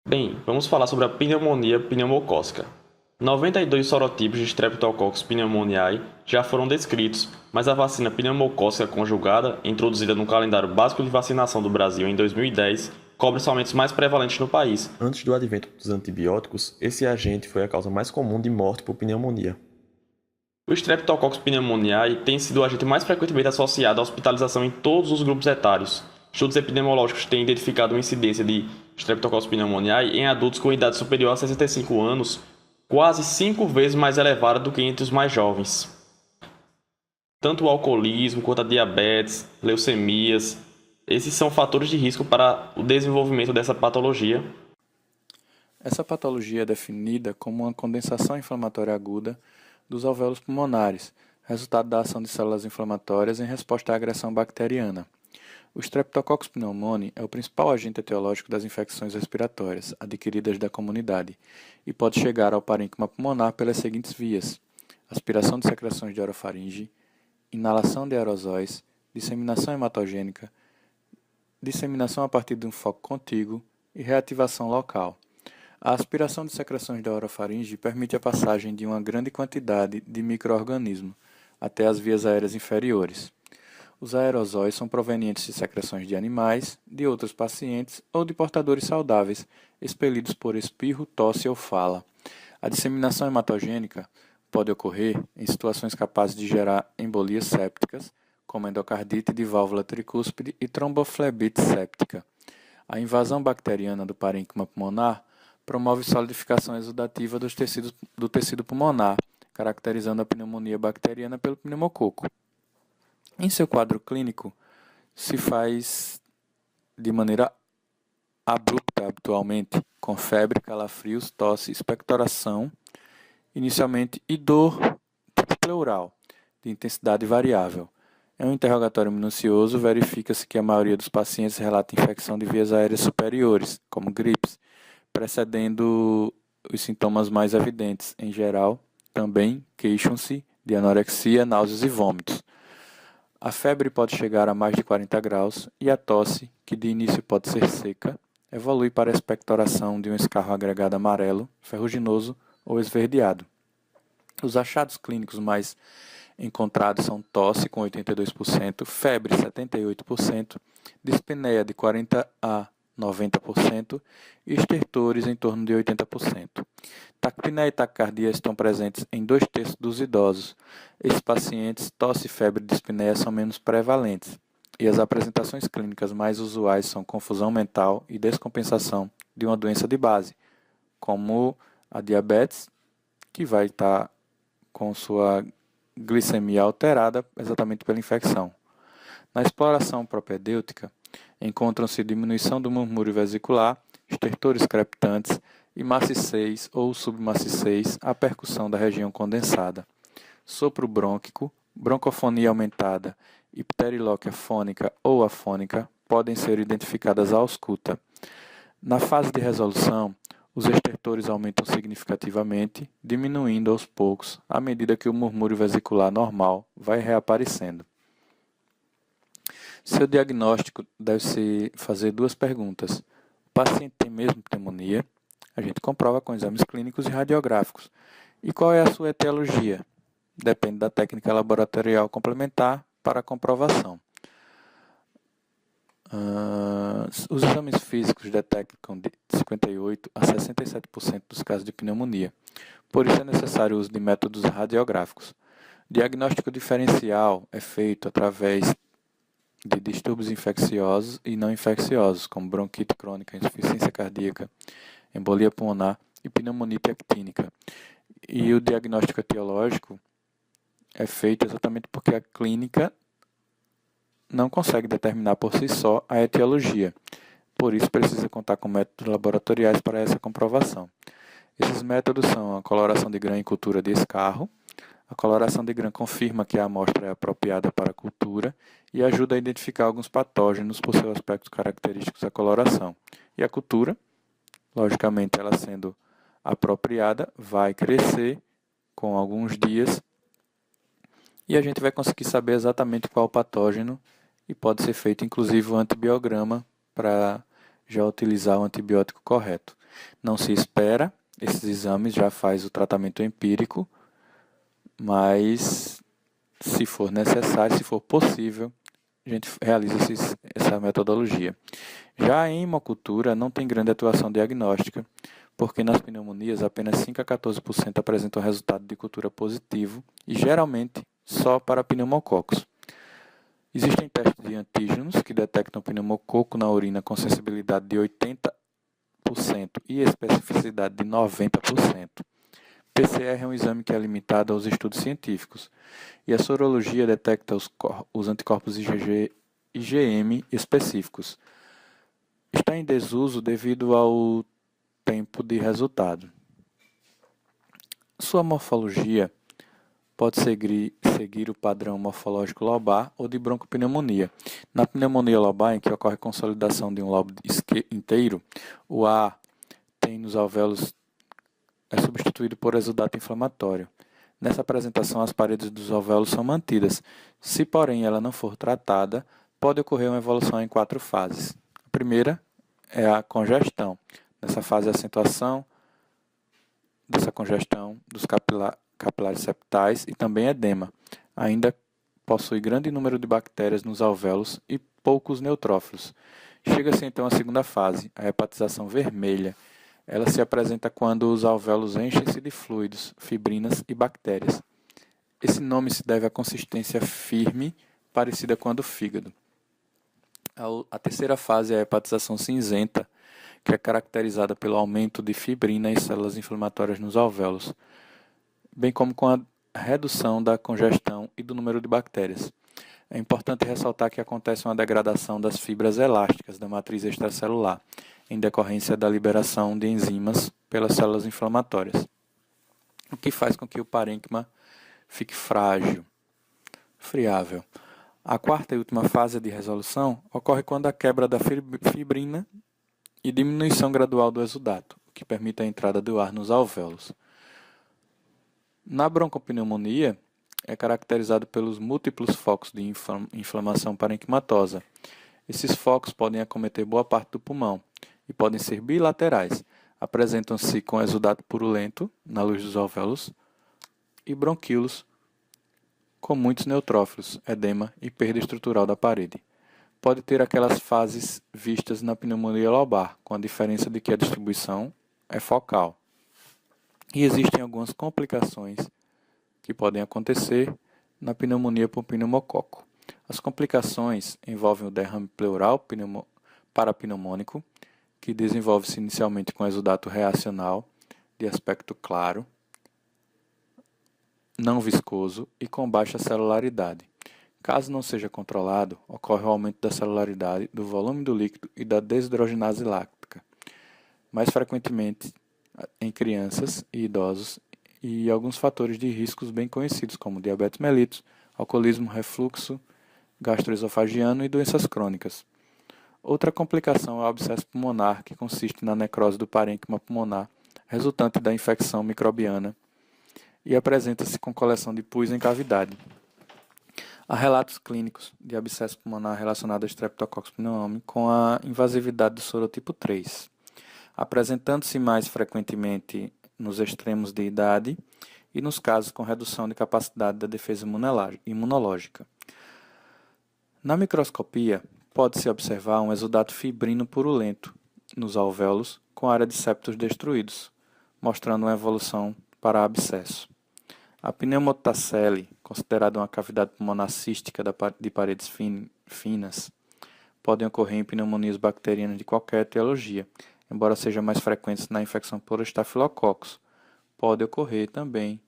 Bem, vamos falar sobre a pneumonia pneumocócica. 92 sorotipos de Streptococcus pneumoniae já foram descritos, mas a vacina pneumocócica conjugada, introduzida no calendário básico de vacinação do Brasil em 2010, cobre somente os mais prevalentes no país. Antes do advento dos antibióticos, esse agente foi a causa mais comum de morte por pneumonia. O Streptococcus pneumoniae tem sido o agente mais frequentemente associado à hospitalização em todos os grupos etários. Estudos epidemiológicos têm identificado uma incidência de Streptococcus pneumoniae em adultos com idade superior a 65 anos, quase 5 vezes mais elevada do que entre os mais jovens. Tanto o alcoolismo quanto a diabetes, leucemias, esses são fatores de risco para o desenvolvimento dessa patologia. Essa patologia é definida como uma condensação inflamatória aguda dos alvéolos pulmonares, resultado da ação de células inflamatórias em resposta à agressão bacteriana. O Streptococcus pneumoniae é o principal agente etiológico das infecções respiratórias adquiridas da comunidade e pode chegar ao parênquima pulmonar pelas seguintes vias: aspiração de secreções de orofaringe, inalação de aerosóis, disseminação hematogênica, disseminação a partir de um foco contíguo e reativação local. A aspiração de secreções da orofaringe permite a passagem de uma grande quantidade de micro-organismos até as vias aéreas inferiores. Os aerosóis são provenientes de secreções de animais, de outros pacientes ou de portadores saudáveis, expelidos por espirro, tosse ou fala. A disseminação hematogênica pode ocorrer em situações capazes de gerar embolias sépticas, como endocardite de válvula tricúspide e tromboflebite séptica. A invasão bacteriana do parênquima pulmonar promove solidificação exudativa do tecido pulmonar, caracterizando a pneumonia bacteriana pelo pneumococo. Em seu quadro clínico, se faz de maneira abrupta habitualmente, com febre, calafrios, tosse, expectoração, inicialmente, e dor tipo pleural, de intensidade variável. Em um interrogatório minucioso, verifica-se que a maioria dos pacientes relata infecção de vias aéreas superiores, como gripes, precedendo os sintomas mais evidentes. Em geral, também queixam-se de anorexia, náuseas e vômitos. A febre pode chegar a mais de 40 graus e a tosse, que de início pode ser seca, evolui para a expectoração de um escarro agregado amarelo, ferruginoso ou esverdeado. Os achados clínicos mais encontrados são tosse com 82%, febre 78%, dispneia de 40 a 90% e estertores em torno de 80%. Taquipneia e taquicardia estão presentes em 2/3 dos idosos. Esses pacientes, tosse, febre e dispneia são menos prevalentes. E as apresentações clínicas mais usuais são confusão mental e descompensação de uma doença de base, como a diabetes, que vai estar com sua glicemia alterada exatamente pela infecção. Na exploração propedêutica, encontram-se diminuição do murmúrio vesicular, estertores crepitantes e maciçez ou submaciçez à percussão da região condensada. Sopro brônquico, broncofonia aumentada e pterilóquia fônica ou afônica podem ser identificadas à ausculta. Na fase de resolução, os estertores aumentam significativamente, diminuindo aos poucos à medida que o murmúrio vesicular normal vai reaparecendo. Seu diagnóstico deve-se fazer duas perguntas. O paciente tem mesmo pneumonia? A gente comprova com exames clínicos e radiográficos. E qual é a sua etiologia? Depende da técnica laboratorial complementar para a comprovação. Os exames físicos detectam de 58% a 67% dos casos de pneumonia. Por isso é necessário o uso de métodos radiográficos. O diagnóstico diferencial é feito através de distúrbios infecciosos e não infecciosos, como bronquite crônica, insuficiência cardíaca, embolia pulmonar e pneumonite actínica. E o diagnóstico etiológico é feito exatamente porque a clínica não consegue determinar por si só a etiologia. Por isso, precisa contar com métodos laboratoriais para essa comprovação. Esses métodos são a coloração de grã em cultura de escarro. A coloração de grã confirma que a amostra é apropriada para a cultura e ajuda a identificar alguns patógenos por seus aspectos característicos da coloração. E a cultura, logicamente ela sendo apropriada, vai crescer com alguns dias e a gente vai conseguir saber exatamente qual patógeno e pode ser feito inclusive o antibiograma para já utilizar o antibiótico correto. Não se espera esses exames, já faz o tratamento empírico, mas se for necessário, se for possível, a gente realiza essa metodologia. Já a hemocultura não tem grande atuação diagnóstica, porque nas pneumonias apenas 5 a 14% apresentam resultado de cultura positivo e geralmente só para pneumococos. Existem testes de antígenos que detectam pneumococo na urina com sensibilidade de 80% e especificidade de 90%. PCR é um exame que é limitado aos estudos científicos, e a sorologia detecta os anticorpos IgM específicos. Está em desuso devido ao tempo de resultado. Sua morfologia pode seguir o padrão morfológico lobar ou de broncopneumonia. Na pneumonia lobar, em que ocorre consolidação de um lobo inteiro, o A tem nos alvéolos é substituído por exudato inflamatório. Nessa apresentação, as paredes dos alvéolos são mantidas. Se, porém, ela não for tratada, pode ocorrer uma evolução em 4 fases. A primeira é a congestão. Nessa fase, a acentuação dessa congestão dos capilares septais e também edema. Ainda possui grande número de bactérias nos alvéolos e poucos neutrófilos. Chega-se então à segunda fase, a hepatização vermelha. Ela se apresenta quando os alvéolos enchem-se de fluidos, fibrinas e bactérias. Esse nome se deve à consistência firme, parecida com a do fígado. A terceira fase é a hepatização cinzenta, que é caracterizada pelo aumento de fibrina e células inflamatórias nos alvéolos, bem como com a redução da congestão e do número de bactérias. É importante ressaltar que acontece uma degradação das fibras elásticas da matriz extracelular, em decorrência da liberação de enzimas pelas células inflamatórias, o que faz com que o parênquima fique frágil, friável. A quarta e última fase de resolução ocorre quando a quebra da fibrina e diminuição gradual do exudato, o que permite a entrada do ar nos alvéolos. Na broncopneumonia, é caracterizado pelos múltiplos focos de inflamação parenquimatosa. Esses focos podem acometer boa parte do pulmão e podem ser bilaterais. Apresentam-se com exudato purulento na luz dos alvéolos e bronquíolos com muitos neutrófilos, edema e perda estrutural da parede. Pode ter aquelas fases vistas na pneumonia lobar, com a diferença de que a distribuição é focal. E existem algumas complicações que podem acontecer na pneumonia por pneumococo. As complicações envolvem o derrame pleural parapneumônico, que desenvolve-se inicialmente com exudato reacional, de aspecto claro, não viscoso e com baixa celularidade. Caso não seja controlado, ocorre o aumento da celularidade, do volume do líquido e da desidrogenase láctica, mais frequentemente em crianças e idosos, e alguns fatores de riscos bem conhecidos, como diabetes mellitus, alcoolismo, refluxo gastroesofagiano e doenças crônicas. Outra complicação é o abscesso pulmonar, que consiste na necrose do parênquima pulmonar, resultante da infecção microbiana, e apresenta-se com coleção de pus em cavidade. Há relatos clínicos de abscesso pulmonar relacionado a Streptococcus pneumoniae com a invasividade do sorotipo 3, apresentando-se mais frequentemente nos extremos de idade e nos casos com redução de capacidade da defesa imunológica. Na microscopia, pode-se observar um exudato fibrino purulento nos alvéolos com área de septos destruídos, mostrando uma evolução para abscesso. A pneumotacele, considerada uma cavidade pulmonar cística de paredes finas, podem ocorrer em pneumonias bacterianas de qualquer etiologia, embora seja mais frequente na infecção por estafilococcus. Pode ocorrer também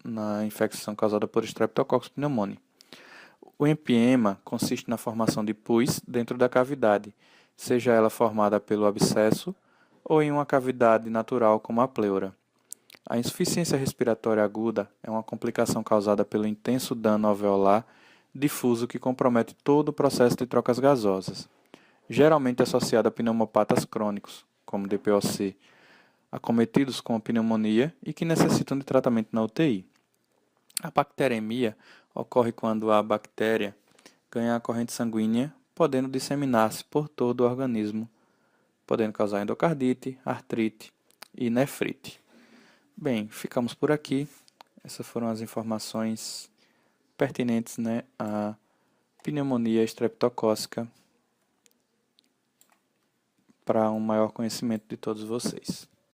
na infecção causada por Streptococcus pneumoniae. O empiema consiste na formação de pus dentro da cavidade, seja ela formada pelo abscesso ou em uma cavidade natural como a pleura. A insuficiência respiratória aguda é uma complicação causada pelo intenso dano alveolar difuso que compromete todo o processo de trocas gasosas, geralmente associada a pneumopatas crônicos, como DPOC, acometidos com pneumonia e que necessitam de tratamento na UTI. A bacteremia ocorre quando a bactéria ganha a corrente sanguínea, podendo disseminar-se por todo o organismo podendo causar endocardite, artrite e nefrite. Bem, ficamos por aqui. Essas foram as informações pertinentes, né, à pneumonia estreptocócica para um maior conhecimento de todos vocês.